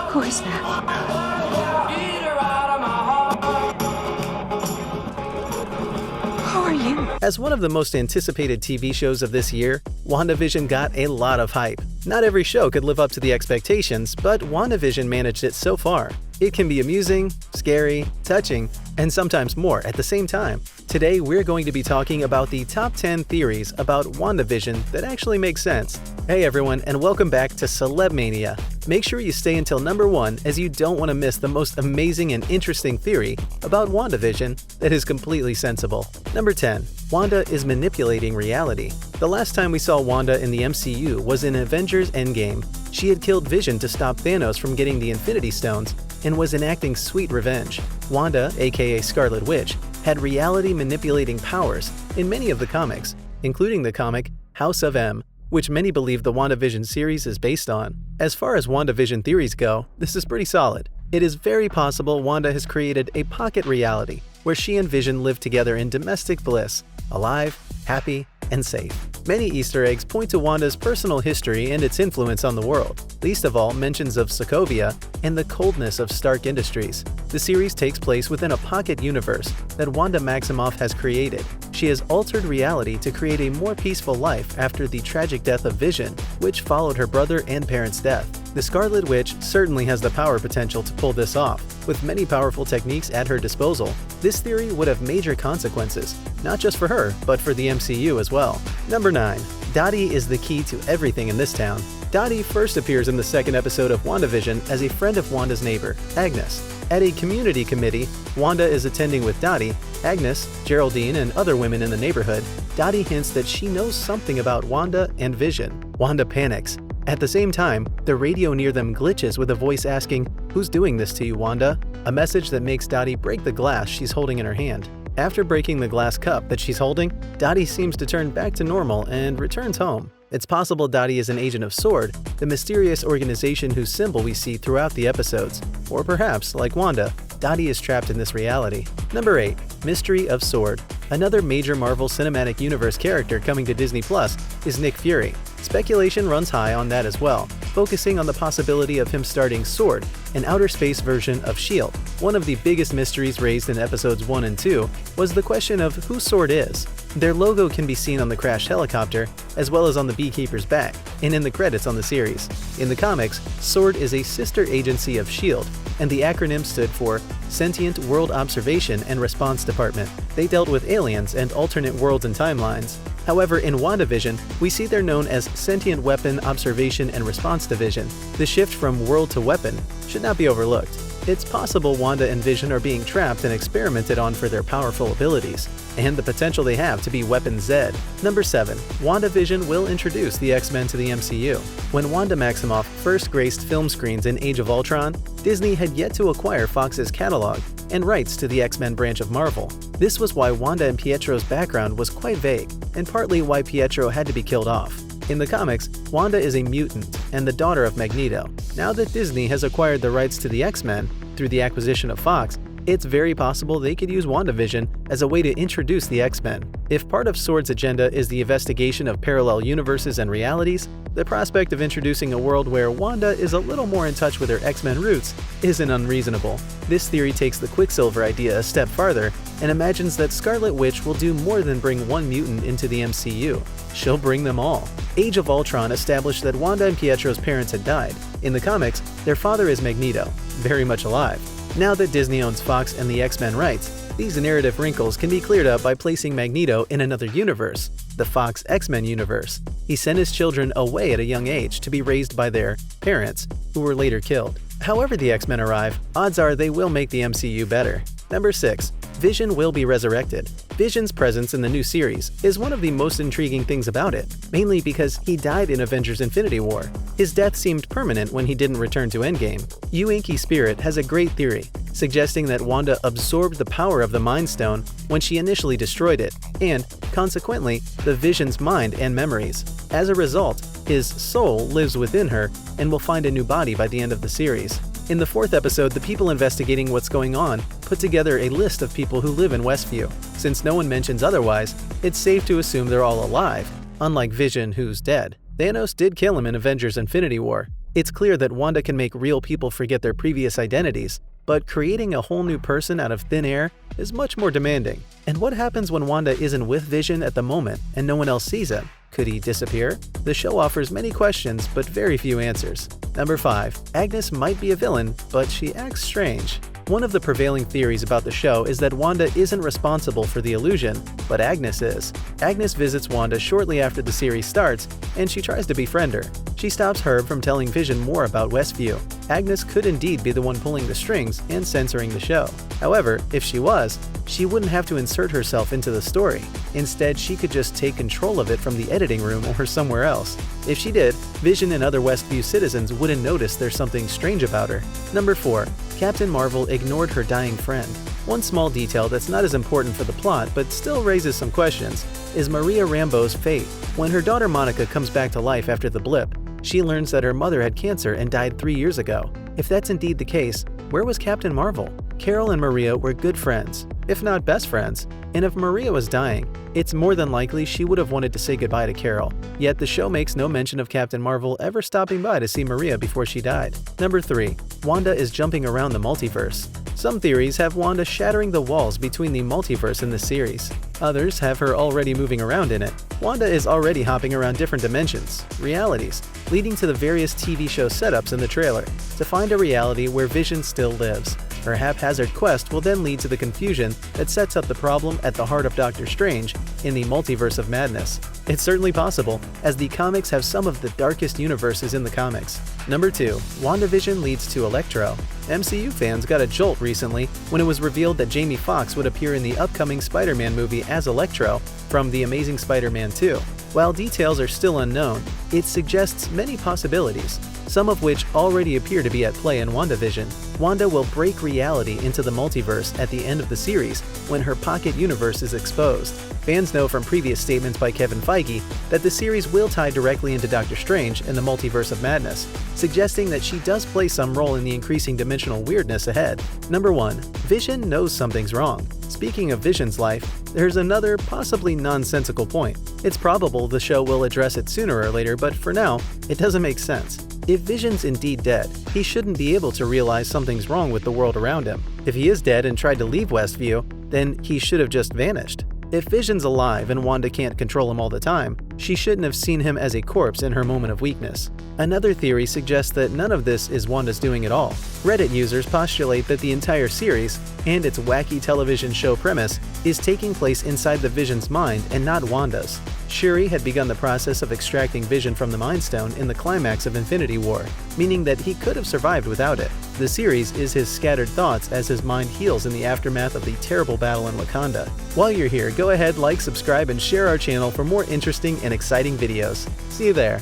Who is that? Who are you? As one of the most anticipated TV shows of this year, WandaVision got a lot of hype. Not every show could live up to the expectations, but WandaVision managed it so far. It can be amusing, scary, touching, and sometimes more at the same time. Today, we're going to be talking about the top 10 theories about WandaVision that actually make sense. Hey everyone, and welcome back to Celeb Mania. Make sure you stay until number 1 as you don't want to miss the most amazing and interesting theory about WandaVision that is completely sensible. Number 10. Wanda is manipulating reality. The last time we saw Wanda in the MCU was in Avengers Endgame. She had killed Vision to stop Thanos from getting the Infinity Stones and was enacting sweet revenge. Wanda, aka Scarlet Witch, had reality-manipulating powers in many of the comics, including the comic House of M, which many believe the WandaVision series is based on. As far as WandaVision theories go, this is pretty solid. It is very possible Wanda has created a pocket reality where she and Vision live together in domestic bliss, alive, happy, and safe. Many Easter eggs point to Wanda's personal history and its influence on the world, least of all mentions of Sokovia and the coldness of Stark Industries. The series takes place within a pocket universe that Wanda Maximoff has created. She has altered reality to create a more peaceful life after the tragic death of Vision, which followed her brother and parents' death. The Scarlet Witch certainly has the power potential to pull this off. With many powerful techniques at her disposal, this theory would have major consequences, not just for her, but for the MCU as well. Number 9. Dottie is the key to everything in this town. Dottie first appears in the second episode of WandaVision as a friend of Wanda's neighbor, Agnes. At a community committee Wanda is attending with Dottie, Agnes, Geraldine, and other women in the neighborhood, Dottie hints that she knows something about Wanda and Vision. Wanda panics. At the same time, the radio near them glitches with a voice asking, "Who's doing this to you, Wanda?" A message that makes Dottie break the glass she's holding in her hand. After breaking the glass cup that she's holding, Dottie seems to turn back to normal and returns home. It's possible Dottie is an agent of SWORD, the mysterious organization whose symbol we see throughout the episodes. Or perhaps, like Wanda, Dottie is trapped in this reality. Number 8. Mystery of SWORD. Another major Marvel Cinematic Universe character coming to Disney Plus is Nick Fury. Speculation runs high on that as well, focusing on the possibility of him starting SWORD, an outer space version of S.H.I.E.L.D. One of the biggest mysteries raised in episodes 1 and 2 was the question of who SWORD is. Their logo can be seen on the crashed helicopter, as well as on the Beekeeper's back, and in the credits on the series. In the comics, SWORD is a sister agency of S.H.I.E.L.D., and the acronym stood for Sentient World Observation and Response Department. They dealt with aliens and alternate worlds and timelines. However, in WandaVision, we see they're known as Sentient Weapon Observation and Response Division. The shift from world to weapon should not be overlooked. It's possible Wanda and Vision are being trapped and experimented on for their powerful abilities, and the potential they have to be Weapon Z. Number 7. WandaVision will introduce the X-Men to the MCU. When Wanda Maximoff first graced film screens in Age of Ultron, Disney had yet to acquire Fox's catalog and rights to the X-Men branch of Marvel. This was why Wanda and Pietro's background was quite vague, and partly why Pietro had to be killed off. In the comics, Wanda is a mutant and the daughter of Magneto. Now that Disney has acquired the rights to the X-Men through the acquisition of Fox, it's very possible they could use WandaVision as a way to introduce the X-Men. If part of SWORD's agenda is the investigation of parallel universes and realities, the prospect of introducing a world where Wanda is a little more in touch with her X-Men roots isn't unreasonable. This theory takes the Quicksilver idea a step farther and imagines that Scarlet Witch will do more than bring one mutant into the MCU. She'll bring them all. Age of Ultron established that Wanda and Pietro's parents had died. In the comics, their father is Magneto, very much alive. Now that Disney owns Fox and the X-Men rights, these narrative wrinkles can be cleared up by placing Magneto in another universe, the Fox X-Men universe. He sent his children away at a young age to be raised by their parents, who were later killed. However the X-Men arrive, odds are they will make the MCU better. Number 6. Vision will be resurrected. Vision's presence in the new series is one of the most intriguing things about it, mainly because he died in Avengers Infinity War. His death seemed permanent when he didn't return to Endgame. Inky Spirit has a great theory, suggesting that Wanda absorbed the power of the Mind Stone when she initially destroyed it, and, consequently, the Vision's mind and memories. As a result, his soul lives within her and will find a new body by the end of the series. In the 4th episode, the people investigating what's going on put together a list of people who live in Westview. Since no one mentions otherwise, it's safe to assume they're all alive, unlike Vision, who's dead. Thanos did kill him in Avengers Infinity War. It's clear that Wanda can make real people forget their previous identities, but creating a whole new person out of thin air is much more demanding. And what happens when Wanda isn't with Vision at the moment and no one else sees him? Could he disappear? The show offers many questions but very few answers. Number 5. Agnes might be a villain, but she acts strange. One of the prevailing theories about the show is that Wanda isn't responsible for the illusion, but Agnes is. Agnes visits Wanda shortly after the series starts, and she tries to befriend her. She stops Herb from telling Vision more about Westview. Agnes could indeed be the one pulling the strings and censoring the show. However, if she was, she wouldn't have to insert herself into the story. Instead, she could just take control of it from the editing room or somewhere else. If she did, Vision and other Westview citizens wouldn't notice there's something strange about her. Number 4. Captain Marvel ignored her dying friend. One small detail that's not as important for the plot but still raises some questions is Maria Rambeau's fate. When her daughter Monica comes back to life after the blip, she learns that her mother had cancer and died 3 years ago. If that's indeed the case, where was Captain Marvel? Carol and Maria were good friends, if not best friends, and if Maria was dying, it's more than likely she would have wanted to say goodbye to Carol. Yet the show makes no mention of Captain Marvel ever stopping by to see Maria before she died. Number 3. Wanda is jumping around the multiverse. Some theories have Wanda shattering the walls between the multiverse in the series. Others have her already moving around in it. Wanda is already hopping around different dimensions, realities, leading to the various TV show setups in the trailer, to find a reality where Vision still lives. Her haphazard quest will then lead to the confusion that sets up the problem at the heart of Doctor Strange in the Multiverse of Madness. It's certainly possible, as the comics have some of the darkest universes in the comics. Number 2. WandaVision leads to Electro. MCU fans got a jolt recently when it was revealed that Jamie Foxx would appear in the upcoming Spider-Man movie as Electro from The Amazing Spider-Man 2. While details are still unknown, it suggests many possibilities, some of which already appear to be at play in WandaVision. Wanda will break reality into the multiverse at the end of the series when her pocket universe is exposed. Fans know from previous statements by Kevin Feige that the series will tie directly into Doctor Strange and the Multiverse of Madness, suggesting that she does play some role in the increasing dimensional weirdness ahead. Number 1. Vision knows something's wrong. Speaking of Vision's life, there's another possibly nonsensical point. It's probable the show will address it sooner or later, but for now, it doesn't make sense. If Vision's indeed dead, he shouldn't be able to realize something's wrong with the world around him. If he is dead and tried to leave Westview, then he should have just vanished. If Vision's alive and Wanda can't control him all the time, she shouldn't have seen him as a corpse in her moment of weakness. Another theory suggests that none of this is Wanda's doing at all. Reddit users postulate that the entire series, and its wacky television show premise, is taking place inside the Vision's mind and not Wanda's. Shuri had begun the process of extracting Vision from the Mind Stone in the climax of Infinity War, meaning that he could have survived without it. The series is his scattered thoughts as his mind heals in the aftermath of the terrible battle in Wakanda. While you're here, go ahead, like, subscribe, and share our channel for more interesting and exciting videos. See you there!